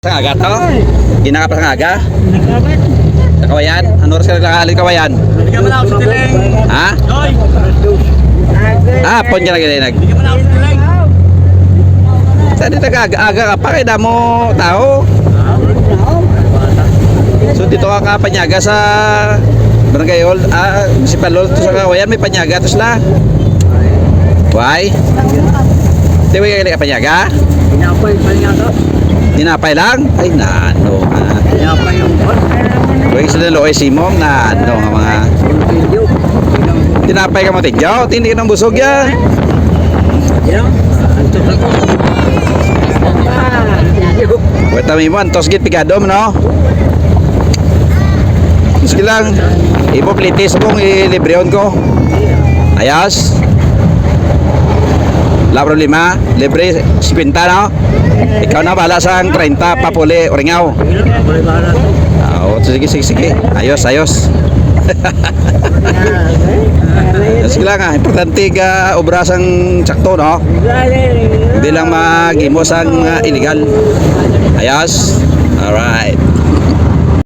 Sa aga to? Gina ka pa sa aga? Nagkabat. Sa kawayan? Ano oras ka naglalakali kawayan? Hindi ka malaw sa tiling. Ha? Joy! Ah, pon ka na ginag. Hindi ka malaw sa tiling. Saan dito aga ka pa? Kaya damo tao. So dito ka kapanyaga sa Barangay Hall. Municipal Hall to sa kawayan. May panyaga to sila. Why? Di ba yung kapanyaga? Pinapay pa niya to. Tinapay lang? Ay, nano nga. Pinapay yung pot. Huwag sila loe simong, nano nga mga. Video. Tinapay ka mo tidyaw, hindi ka ng busog ya. Yan. Antok ako. Huwag tami mo, antos git pigado mo, no? Sige lang, ipo plitis mong ilibreon ko. Ayos. La problema, libre 50, no? Ikaw na bala sa 30 papuli oringaw. Boleh bahala to. Sige. Ayos. Sige lang importante ka obrasang sakto, no? Hindi lang magimos ang illegal. Ayos. Alright.